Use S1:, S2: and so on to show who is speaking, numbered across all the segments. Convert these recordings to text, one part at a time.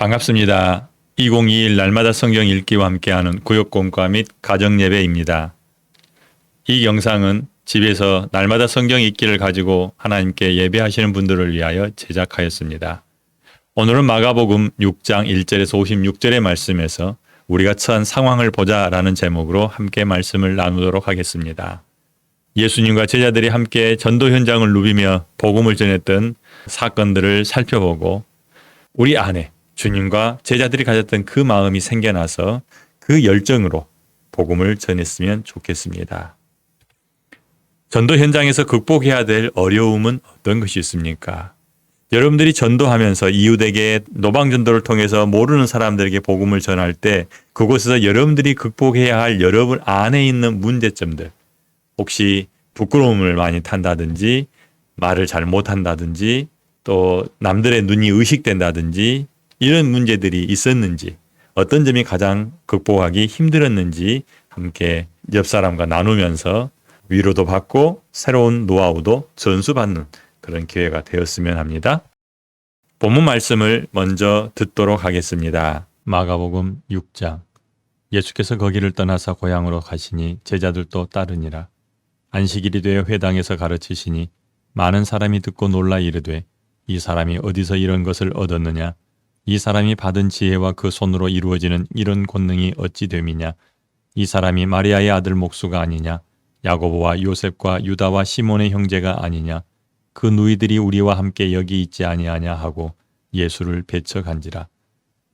S1: 반갑습니다. 2021 날마다 성경 읽기와 함께하는 구역공과 및 가정예배입니다. 이 영상은 집에서 날마다 성경 읽기를 가지고 하나님께 예배하시는 분들을 위하여 제작하였습니다. 오늘은 마가복음 6장 1절에서 56절의 말씀에서 우리가 처한 상황을 보자라는 제목으로 함께 말씀을 나누도록 하겠습니다. 예수님과 제자들이 함께 전도 현장을 누비며 복음을 전했던 사건들을 살펴보고 우리 안에 주님과 제자들이 가졌던 그 마음이 생겨나서 그 열정으로 복음을 전했으면 좋겠습니다. 전도 현장에서 극복해야 될 어려움은 어떤 것이 있습니까? 여러분들이 전도하면서 이웃에게 노방전도를 통해서 모르는 사람들에게 복음을 전할 때 그곳에서 여러분들이 극복해야 할 여러분 안에 있는 문제점들, 혹시 부끄러움을 많이 탄다든지 말을 잘 못한다든지 또 남들의 눈이 의식된다든지 이런 문제들이 있었는지, 어떤 점이 가장 극복하기 힘들었는지 함께 옆 사람과 나누면서 위로도 받고 새로운 노하우도 전수받는 그런 기회가 되었으면 합니다. 본문 말씀을 먼저 듣도록 하겠습니다. 마가복음 6장. 예수께서 거기를 떠나사 고향으로 가시니 제자들도 따르니라. 안식일이 되어 회당에서 가르치시니 많은 사람이 듣고 놀라 이르되 이 사람이 어디서 이런 것을 얻었느냐? 이 사람이 받은 지혜와 그 손으로 이루어지는 이런 권능이 어찌 됨이냐? 이 사람이 마리아의 아들 목수가 아니냐? 야고보와 요셉과 유다와 시몬의 형제가 아니냐? 그 누이들이 우리와 함께 여기 있지 아니하냐 하고 예수를 배척한지라.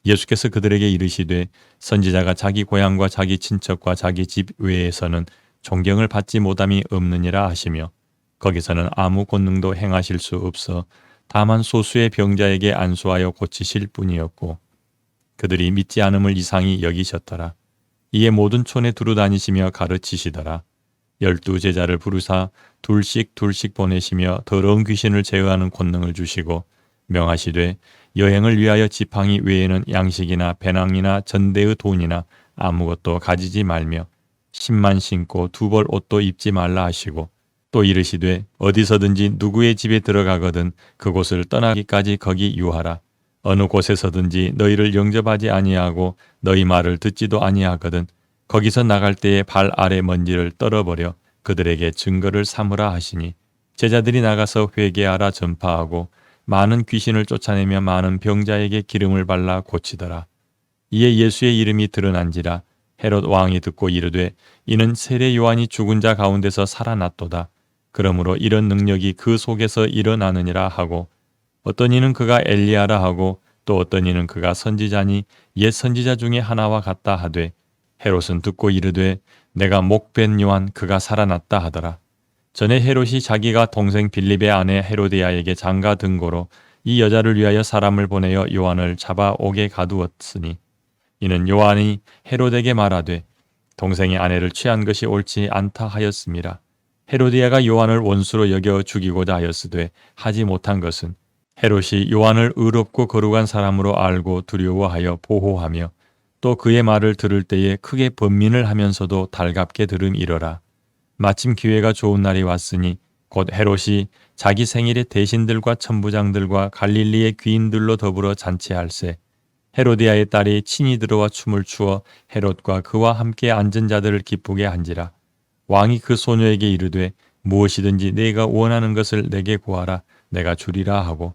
S1: 예수께서 그들에게 이르시되 선지자가 자기 고향과 자기 친척과 자기 집 외에서는 존경을 받지 못함이 없느니라 하시며 거기서는 아무 권능도 행하실 수 없어 다만 소수의 병자에게 안수하여 고치실 뿐이었고 그들이 믿지 않음을 이상히 여기셨더라. 이에 모든 촌에 두루 다니시며 가르치시더라. 12 제자를 부르사 둘씩 보내시며 더러운 귀신을 제어하는 권능을 주시고 명하시되 여행을 위하여 지팡이 외에는 양식이나 배낭이나 전대의 돈이나 아무것도 가지지 말며 신만 신고 2벌 옷도 입지 말라 하시고 또 이르시되 어디서든지 누구의 집에 들어가거든 그곳을 떠나기까지 거기 유하라. 어느 곳에서든지 너희를 영접하지 아니하고 너희 말을 듣지도 아니하거든 거기서 나갈 때에 발 아래 먼지를 떨어버려 그들에게 증거를 삼으라 하시니 제자들이 나가서 회개하라 전파하고 많은 귀신을 쫓아내며 많은 병자에게 기름을 발라 고치더라. 이에 예수의 이름이 드러난지라. 헤롯 왕이 듣고 이르되 이는 세례 요한이 죽은 자 가운데서 살아났도다. 그러므로 이런 능력이 그 속에서 일어나느니라 하고 어떤 이는 그가 엘리야라 하고 또 어떤 이는 그가 선지자니 옛 선지자 중에 하나와 같다 하되 헤롯은 듣고 이르되 내가 목벤 요한 그가 살아났다 하더라. 전에 헤롯이 자기가 동생 빌립의 아내 헤로디아에게 장가 등고로 이 여자를 위하여 사람을 보내어 요한을 잡아 옥에 가두었으니 이는 요한이 헤롯에게 말하되 동생의 아내를 취한 것이 옳지 않다 하였음이라. 헤로디아가 요한을 원수로 여겨 죽이고자 하였으되 하지 못한 것은 헤롯이 요한을 의롭고 거룩한 사람으로 알고 두려워하여 보호하며 또 그의 말을 들을 때에 크게 번민을 하면서도 달갑게 들음이러라. 마침 기회가 좋은 날이 왔으니 곧 헤롯이 자기 생일에 대신들과 천부장들과 갈릴리의 귀인들로 더불어 잔치할세. 헤로디아의 딸이 친히 들어와 춤을 추어 헤롯과 그와 함께 앉은 자들을 기쁘게 한지라. 왕이 그 소녀에게 이르되 무엇이든지 네가 원하는 것을 내게 구하라 내가 주리라 하고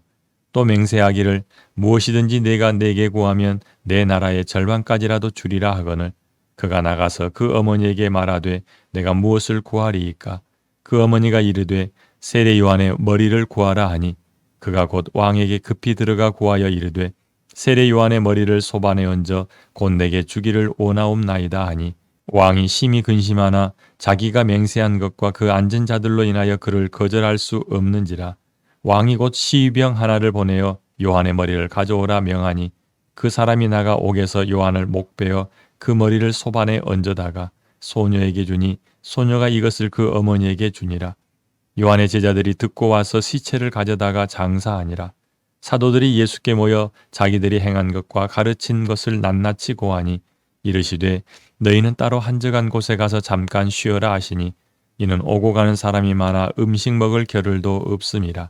S1: 또 맹세하기를 무엇이든지 네가 내게 구하면 내 나라의 절반까지라도 주리라 하거늘 그가 나가서 그 어머니에게 말하되 내가 무엇을 구하리이까? 그 어머니가 이르되 세례 요한의 머리를 구하라 하니 그가 곧 왕에게 급히 들어가 구하여 이르되 세례 요한의 머리를 소반에 얹어 곧 내게 주기를 원하옵나이다 하니 왕이 심히 근심하나 자기가 맹세한 것과 그 앉은 자들로 인하여 그를 거절할 수 없는지라. 왕이 곧 시위병 하나를 보내어 요한의 머리를 가져오라 명하니 그 사람이 나가 옥에서 요한을 목베어 그 머리를 소반에 얹어다가 소녀에게 주니 소녀가 이것을 그 어머니에게 주니라. 요한의 제자들이 듣고 와서 시체를 가져다가 장사하니라. 사도들이 예수께 모여 자기들이 행한 것과 가르친 것을 낱낱이 고하니 이르시되 너희는 따로 한적한 곳에 가서 잠깐 쉬어라 하시니 이는 오고 가는 사람이 많아 음식 먹을 겨를도 없음이라.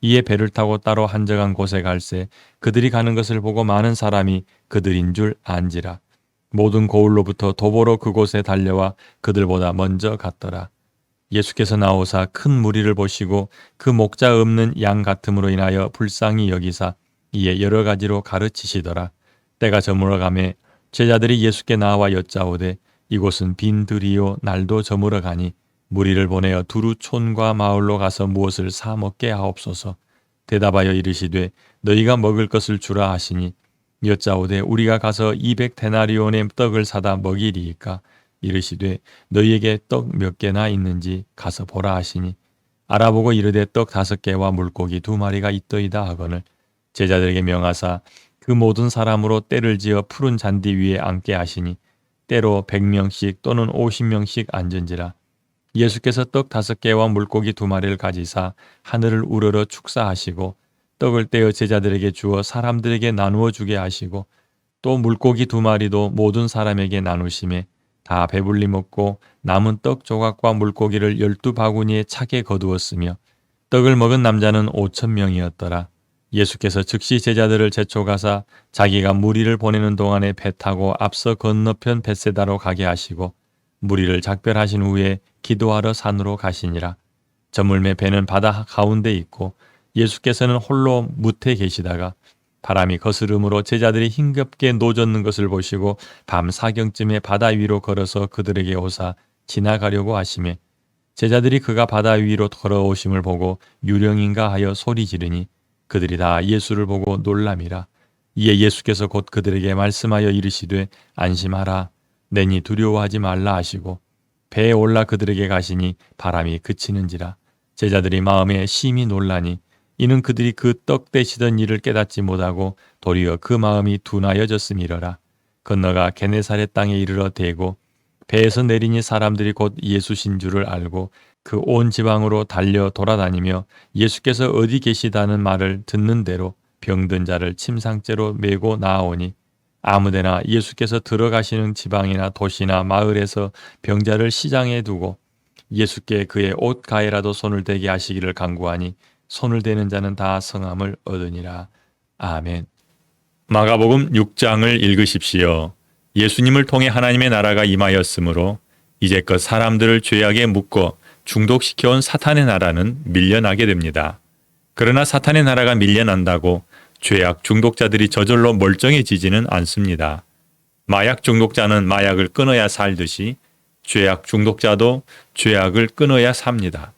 S1: 이에 배를 타고 따로 한적한 곳에 갈새 그들이 가는 것을 보고 많은 사람이 그들인 줄 안지라. 모든 고을로부터 도보로 그곳에 달려와 그들보다 먼저 갔더라. 예수께서 나오사 큰 무리를 보시고 그 목자 없는 양 같음으로 인하여 불쌍히 여기사 이에 여러 가지로 가르치시더라. 때가 저물어가매 제자들이 예수께 나와 여짜오되 이곳은 빈 들이요 날도 저물어 가니 무리를 보내어 두루 촌과 마을로 가서 무엇을 사 먹게 하옵소서. 대답하여 이르시되 너희가 먹을 것을 주라 하시니 여짜오되 우리가 가서 200데나리온의 떡을 사다 먹이리이까. 이르시되 너희에게 떡 몇 개나 있는지 가서 보라 하시니 알아보고 이르되 떡 5개와 물고기 2마리가 있더이다 하거늘 제자들에게 명하사 그 모든 사람으로 때를 지어 푸른 잔디 위에 앉게 하시니 때로 100명씩 또는 50명씩 앉은지라. 예수께서 떡 5개와 물고기 2마리를 가지사 하늘을 우러러 축사하시고 떡을 떼어 제자들에게 주어 사람들에게 나누어 주게 하시고 또 물고기 2마리도 모든 사람에게 나누심에 다 배불리 먹고 남은 떡 조각과 물고기를 12바구니에 차게 거두었으며 떡을 먹은 남자는 5,000명이었더라. 예수께서 즉시 제자들을 제초가사 자기가 무리를 보내는 동안에 배 타고 앞서 건너편 벳세다로 가게 하시고 무리를 작별하신 후에 기도하러 산으로 가시니라. 저물매 배는 바다 가운데 있고 예수께서는 홀로 무태 계시다가 바람이 거스름으로 제자들이 힘겹게 노젓는 것을 보시고 밤 4경쯤에 바다 위로 걸어서 그들에게 오사 지나가려고 하시매 제자들이 그가 바다 위로 걸어오심을 보고 유령인가 하여 소리 지르니 그들이 다 예수를 보고 놀람이라. 이에 예수께서 곧 그들에게 말씀하여 이르시되 안심하라 내니 두려워하지 말라 하시고 배에 올라 그들에게 가시니 바람이 그치는지라. 제자들이 마음에 심히 놀라니 이는 그들이 그 떡 떼시던 일을 깨닫지 못하고 도리어 그 마음이 둔하여졌음이러라. 건너가 게네사렛 땅에 이르러 대고 배에서 내리니 사람들이 곧 예수신 줄을 알고 그 온 지방으로 달려 돌아다니며 예수께서 어디 계시다는 말을 듣는 대로 병든 자를 침상째로 메고 나아오니 아무데나 예수께서 들어가시는 지방이나 도시나 마을에서 병자를 시장에 두고 예수께 그의 옷 가에라도 손을 대게 하시기를 간구하니 손을 대는 자는 다 성함을 얻으니라. 아멘. 마가복음 6장을 읽으십시오. 예수님을 통해 하나님의 나라가 임하였으므로 이제껏 사람들을 죄악에 묶어 중독시켜온 사탄의 나라는 밀려나게 됩니다. 그러나 사탄의 나라가 밀려난다고 죄악 중독자들이 저절로 멀쩡해지지는 않습니다. 마약 중독자는 마약을 끊어야 살듯이 죄악 중독자도 죄악을 끊어야 삽니다.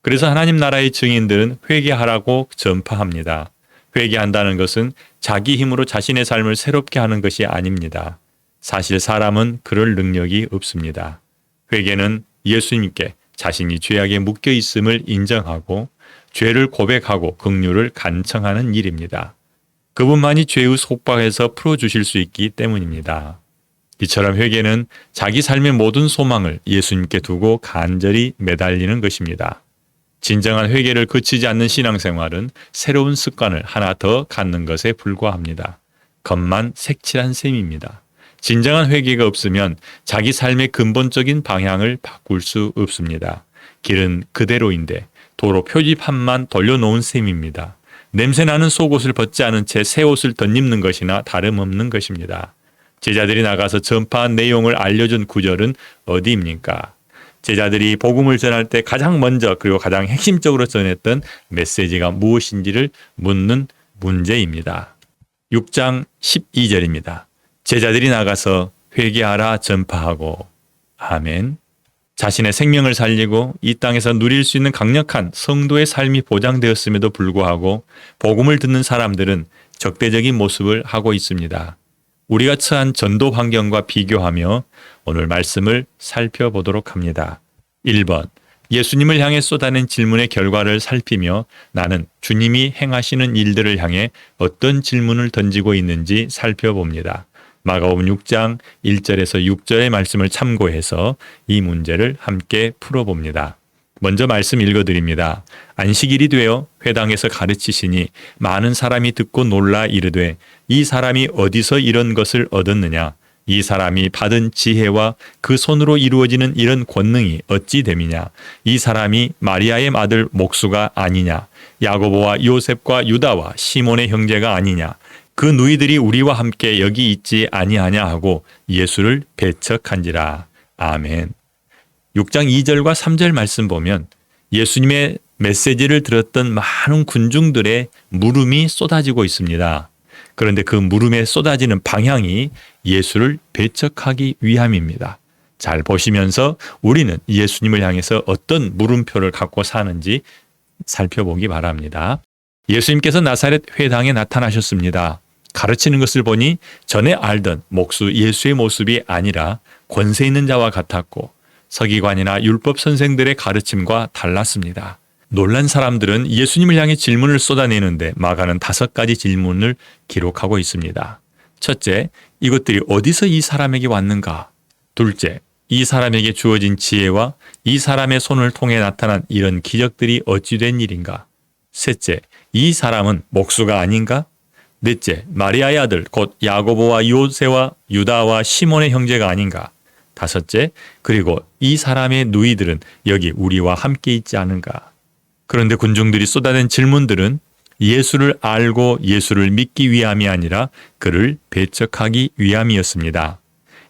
S1: 그래서 하나님 나라의 증인들은 회개하라고 전파합니다. 회개한다는 것은 자기 힘으로 자신의 삶을 새롭게 하는 것이 아닙니다. 사실 사람은 그럴 능력이 없습니다. 회개는 예수님께 자신이 죄악에 묶여 있음을 인정하고 죄를 고백하고 긍휼을 간청하는 일입니다. 그분만이 죄의 속박에서 풀어주실 수 있기 때문입니다. 이처럼 회개는 자기 삶의 모든 소망을 예수님께 두고 간절히 매달리는 것입니다. 진정한 회개를 거치지 않는 신앙생활은 새로운 습관을 하나 더 갖는 것에 불과합니다. 겉만 색칠한 셈입니다. 진정한 회개가 없으면 자기 삶의 근본적인 방향을 바꿀 수 없습니다. 길은 그대로인데 도로 표지판만 돌려놓은 셈입니다. 냄새나는 속옷을 벗지 않은 채 새 옷을 덧입는 것이나 다름없는 것입니다. 제자들이 나가서 전파한 내용을 알려준 구절은 어디입니까? 제자들이 복음을 전할 때 가장 먼저 그리고 가장 핵심적으로 전했던 메시지가 무엇인지를 묻는 문제입니다. 6장 12절입니다. 제자들이 나가서 회개하라 전파하고. 아멘. 자신의 생명을 살리고 이 땅에서 누릴 수 있는 강력한 성도의 삶이 보장되었음에도 불구하고 복음을 듣는 사람들은 적대적인 모습을 하고 있습니다. 우리가 처한 전도 환경과 비교하며 오늘 말씀을 살펴보도록 합니다. 1번, 예수님을 향해 쏟아낸 질문의 결과를 살피며 나는 주님이 행하시는 일들을 향해 어떤 질문을 던지고 있는지 살펴봅니다. 마가복음 6장 1절에서 6절의 말씀을 참고해서 이 문제를 함께 풀어봅니다. 먼저 말씀 읽어드립니다. 안식일이 되어 회당에서 가르치시니 많은 사람이 듣고 놀라 이르되 이 사람이 어디서 이런 것을 얻었느냐? 이 사람이 받은 지혜와 그 손으로 이루어지는 이런 권능이 어찌 됨이냐? 이 사람이 마리아의 아들 목수가 아니냐? 야고보와 요셉과 유다와 시몬의 형제가 아니냐? 그 누이들이 우리와 함께 여기 있지 아니하냐 하고 예수를 배척한지라. 아멘. 6장 2절과 3절 말씀 보면 예수님의 메시지를 들었던 많은 군중들의 물음이 쏟아지고 있습니다. 그런데 그 물음에 쏟아지는 방향이 예수를 배척하기 위함입니다. 잘 보시면서 우리는 예수님을 향해서 어떤 물음표를 갖고 사는지 살펴보기 바랍니다. 예수님께서 나사렛 회당에 나타나셨습니다. 가르치는 것을 보니 전에 알던 목수 예수의 모습이 아니라 권세 있는 자와 같았고 서기관이나 율법 선생들의 가르침과 달랐습니다. 놀란 사람들은 예수님을 향해 질문을 쏟아내는데 마가는 5가지 질문을 기록하고 있습니다. 첫째, 이것들이 어디서 이 사람에게 왔는가? 둘째, 이 사람에게 주어진 지혜와 이 사람의 손을 통해 나타난 이런 기적들이 어찌 된 일인가? 셋째, 이 사람은 목수가 아닌가? 넷째, 마리아의 아들 곧 야고보와 요새와 유다와 시몬의 형제가 아닌가? 다섯째, 그리고 이 사람의 누이들은 여기 우리와 함께 있지 않은가? 그런데 군중들이 쏟아낸 질문들은 예수를 알고 예수를 믿기 위함이 아니라 그를 배척하기 위함이었습니다.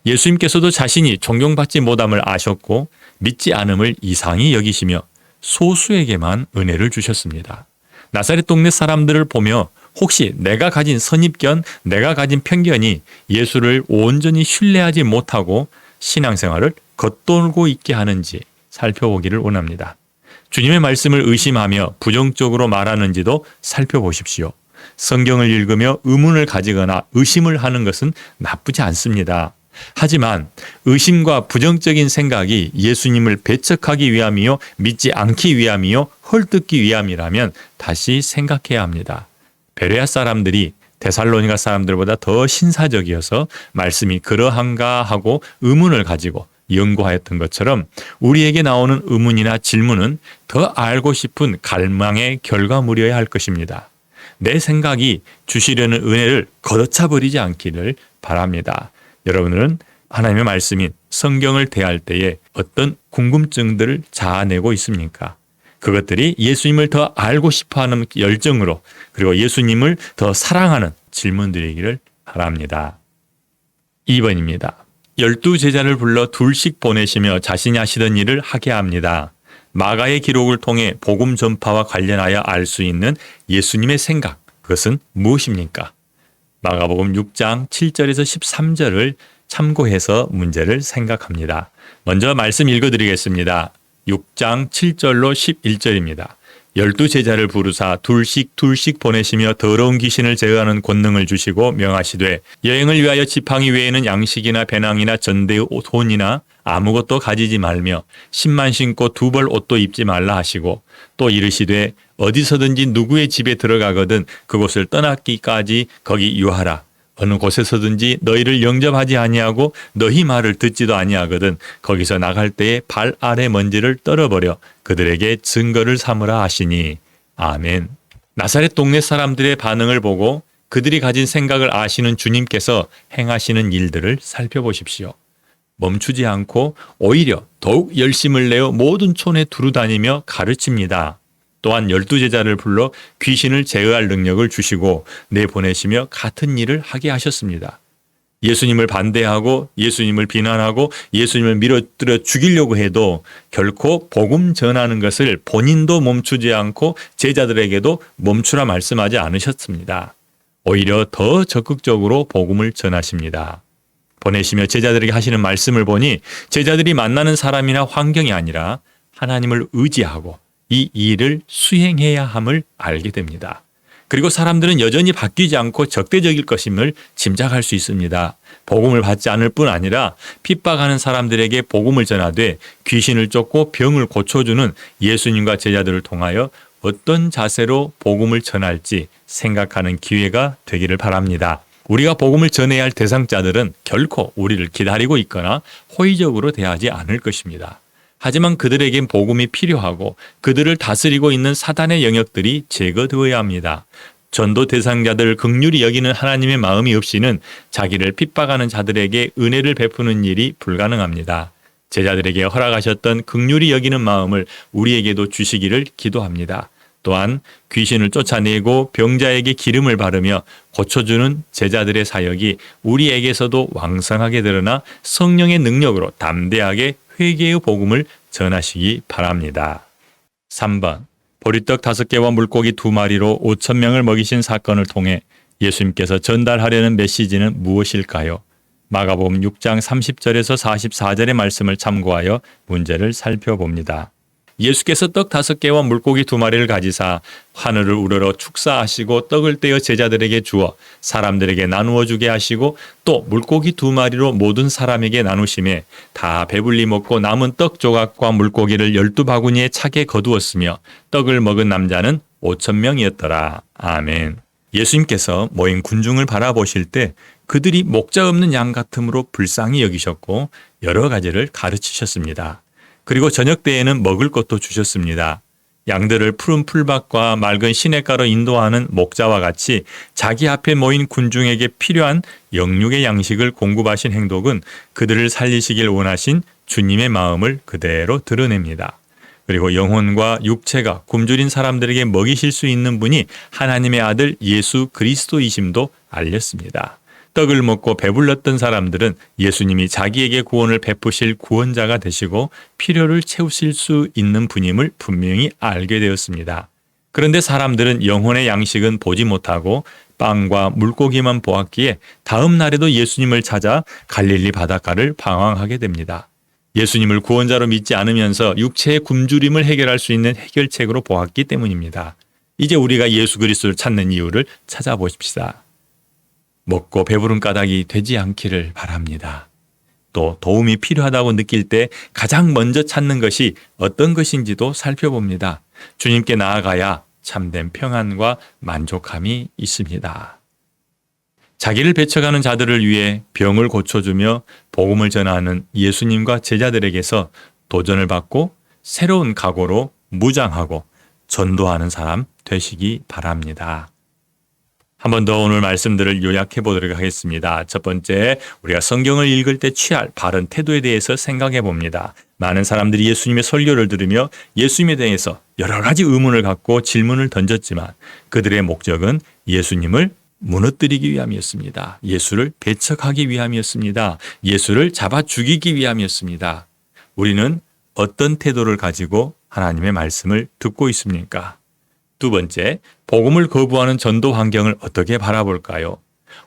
S1: 예수님께서도 자신이 존경받지 못함을 아셨고 믿지 않음을 이상히 여기시며 소수에게만 은혜를 주셨습니다. 나사렛 동네 사람들을 보며 혹시 내가 가진 선입견, 내가 가진 편견이 예수를 온전히 신뢰하지 못하고 신앙생활을 겉돌고 있게 하는지 살펴보기를 원합니다. 주님의 말씀을 의심하며 부정적으로 말하는지도 살펴보십시오. 성경을 읽으며 의문을 가지거나 의심을 하는 것은 나쁘지 않습니다. 하지만 의심과 부정적인 생각이 예수님을 배척하기 위함이요, 믿지 않기 위함이요, 헐뜯기 위함이라면 다시 생각해야 합니다. 베레아 사람들이 데살로니가 사람들보다 더 신사적이어서 말씀이 그러한가 하고 의문을 가지고 연구하였던 것처럼 우리에게 나오는 의문이나 질문은 더 알고 싶은 갈망의 결과물이어야 할 것입니다. 내 생각이 주시려는 은혜를 걷어차 버리지 않기를 바랍니다. 여러분은 하나님의 말씀인 성경을 대할 때에 어떤 궁금증들을 자아내고 있습니까? 그것들이 예수님을 더 알고 싶어하는 열정으로 그리고 예수님을 더 사랑하는 질문들이기를 바랍니다. 2번입니다. 12제자를 불러 둘씩 보내시며 자신이 하시던 일을 하게 합니다. 마가의 기록을 통해 복음 전파와 관련하여 알 수 있는 예수님의 생각, 그것은 무엇입니까? 마가복음 6장 7절에서 13절을 참고해서 문제를 생각합니다. 먼저 말씀 읽어드리겠습니다. 6장 7절로 11절입니다. 12제자를 부르사 둘씩 보내시며 더러운 귀신을 제어하는 권능을 주시고 명하시되 여행을 위하여 지팡이 외에는 양식이나 배낭이나 전대의 돈이나 아무것도 가지지 말며 신만 신고 2벌 옷도 입지 말라 하시고 또 이르시되 어디서든지 누구의 집에 들어가거든 그곳을 떠나기까지 거기 유하라. 어느 곳에서든지 너희를 영접하지 아니하고 너희 말을 듣지도 아니하거든 거기서 나갈 때에 발 아래 먼지를 떨어버려 그들에게 증거를 삼으라 하시니. 아멘. 나사렛 동네 사람들의 반응을 보고 그들이 가진 생각을 아시는 주님께서 행하시는 일들을 살펴보십시오. 멈추지 않고 오히려 더욱 열심을 내어 모든 촌에 두루다니며 가르칩니다. 또한 12제자를 불러 귀신을 제어할 능력을 주시고 내보내시며 같은 일을 하게 하셨습니다. 예수님을 반대하고 예수님을 비난하고 예수님을 밀어뜨려 죽이려고 해도 결코 복음 전하는 것을 본인도 멈추지 않고 제자들에게도 멈추라 말씀하지 않으셨습니다. 오히려 더 적극적으로 복음을 전하십니다. 보내시며 제자들에게 하시는 말씀을 보니 제자들이 만나는 사람이나 환경이 아니라 하나님을 의지하고 이 일을 수행해야 함을 알게 됩니다. 그리고 사람들은 여전히 바뀌지 않고 적대적일 것임을 짐작할 수 있습니다. 복음을 받지 않을 뿐 아니라 핍박하는 사람들에게 복음을 전하되 귀신을 쫓고 병을 고쳐주는 예수님과 제자들을 통하여 어떤 자세로 복음을 전할지 생각하는 기회가 되기를 바랍니다. 우리가 복음을 전해야 할 대상자들은 결코 우리를 기다리고 있거나 호의적으로 대하지 않을 것입니다. 하지만 그들에겐 복음이 필요하고 그들을 다스리고 있는 사단의 영역들이 제거되어야 합니다. 전도 대상자들을 긍휼히 여기는 하나님의 마음이 없이는 자기를 핍박하는 자들에게 은혜를 베푸는 일이 불가능합니다. 제자들에게 허락하셨던 긍휼히 여기는 마음을 우리에게도 주시기를 기도합니다. 또한 귀신을 쫓아내고 병자에게 기름을 바르며 고쳐주는 제자들의 사역이 우리에게서도 왕성하게 드러나 성령의 능력으로 담대하게 회개의 복음을 전하시기 바랍니다. 3번. 보리떡 5개와 물고기 2마리로 5,000명을 먹이신 사건을 통해 예수님께서 전달하려는 메시지는 무엇일까요? 마가복음 6장 30절에서 44절의 말씀을 참고하여 문제를 살펴봅니다. 예수께서 떡 5개와 물고기 2마리를 가지사 하늘을 우러러 축사하시고 떡을 떼어 제자들에게 주어 사람들에게 나누어 주게 하시고 또 물고기 2마리로 모든 사람에게 나누심에 다 배불리 먹고 남은 떡 조각과 물고기를 12바구니에 차게 거두었으며 떡을 먹은 남자는 5,000명이었더라. 아멘. 예수님께서 모인 군중을 바라보실 때 그들이 목자 없는 양 같음으로 불쌍히 여기셨고 여러 가지를 가르치셨습니다. 그리고 저녁 때에는 먹을 것도 주셨습니다. 양들을 푸른 풀밭과 맑은 시냇가로 인도하는 목자와 같이 자기 앞에 모인 군중에게 필요한 영육의 양식을 공급하신 행동은 그들을 살리시길 원하신 주님의 마음을 그대로 드러냅니다. 그리고 영혼과 육체가 굶주린 사람들에게 먹이실 수 있는 분이 하나님의 아들 예수 그리스도이심도 알렸습니다. 떡을 먹고 배불렀던 사람들은 예수님이 자기에게 구원을 베푸실 구원자가 되시고 필요를 채우실 수 있는 분임을 분명히 알게 되었습니다. 그런데 사람들은 영혼의 양식은 보지 못하고 빵과 물고기만 보았기에 다음 날에도 예수님을 찾아 갈릴리 바닷가를 방황하게 됩니다. 예수님을 구원자로 믿지 않으면서 육체의 굶주림을 해결할 수 있는 해결책으로 보았기 때문입니다. 이제 우리가 예수 그리스도를 찾는 이유를 찾아보십시다. 먹고 배부른 까닭이 되지 않기를 바랍니다. 또 도움이 필요하다고 느낄 때 가장 먼저 찾는 것이 어떤 것인지도 살펴봅니다. 주님께 나아가야 참된 평안과 만족함이 있습니다. 자기를 배척하는 자들을 위해 병을 고쳐주며 복음을 전하는 예수님과 제자들에게서 도전을 받고 새로운 각오로 무장하고 전도하는 사람 되시기 바랍니다. 한 번 더 오늘 말씀들을 요약해 보도록 하겠습니다. 첫 번째, 우리가 성경을 읽을 때 취할 바른 태도에 대해서 생각해 봅니다. 많은 사람들이 예수님의 설교를 들으며 예수님에 대해서 여러 가지 의문을 갖고 질문을 던졌지만 그들의 목적은 예수님을 무너뜨리기 위함이었습니다. 예수를 배척하기 위함이었습니다. 예수를 잡아 죽이기 위함이었습니다. 우리는 어떤 태도를 가지고 하나님의 말씀을 듣고 있습니까? 두 번째, 복음을 거부하는 전도 환경을 어떻게 바라볼까요?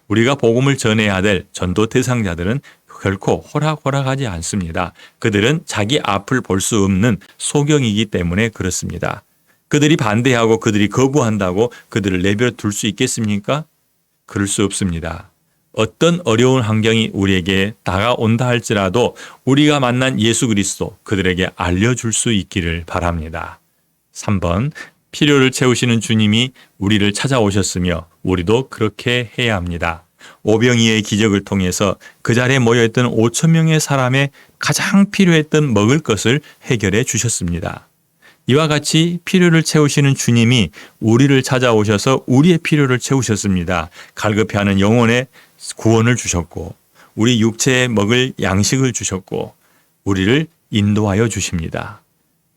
S1: 우리가 복음을 전해야 될 전도 대상자들은 결코 호락호락하지 않습니다. 그들은 자기 앞을 볼 수 없는 소경이기 때문에 그렇습니다. 그들이 반대하고 그들이 거부한다고 그들을 내버려 둘 수 있겠습니까? 그럴 수 없습니다. 어떤 어려운 환경이 우리에게 다가온다 할지라도 우리가 만난 예수 그리스도 그들에게 알려줄 수 있기를 바랍니다. 3번, 필요를 채우시는 주님이 우리를 찾아오셨으며 우리도 그렇게 해야 합니다. 오병이의 기적을 통해서 그 자리에 모여있던 5,000명의 사람의 가장 필요했던 먹을 것을 해결해 주셨습니다. 이와 같이 필요를 채우시는 주님이 우리를 찾아오셔서 우리의 필요를 채우셨습니다. 갈급해하는 영혼의 구원을 주셨고 우리 육체에 먹을 양식을 주셨고 우리를 인도하여 주십니다.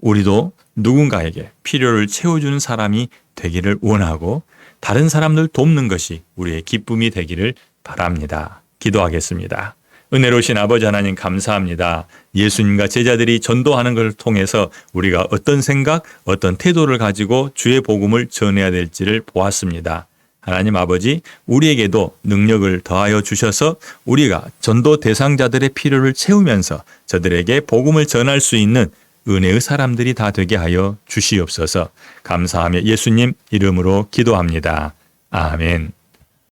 S1: 우리도 누군가에게 필요를 채워주는 사람이 되기를 원하고 다른 사람들 돕는 것이 우리의 기쁨이 되기를 바랍니다. 기도하겠습니다. 은혜로우신 아버지 하나님 감사합니다. 예수님과 제자들이 전도하는 것을 통해서 우리가 어떤 생각, 어떤 태도를 가지고 주의 복음을 전해야 될지를 보았습니다. 하나님 아버지, 우리에게도 능력을 더하여 주셔서 우리가 전도 대상자들의 필요를 채우면서 저들에게 복음을 전할 수 있는 은혜의 사람들이 다 되게 하여 주시옵소서. 감사하며 예수님 이름으로 기도합니다. 아멘.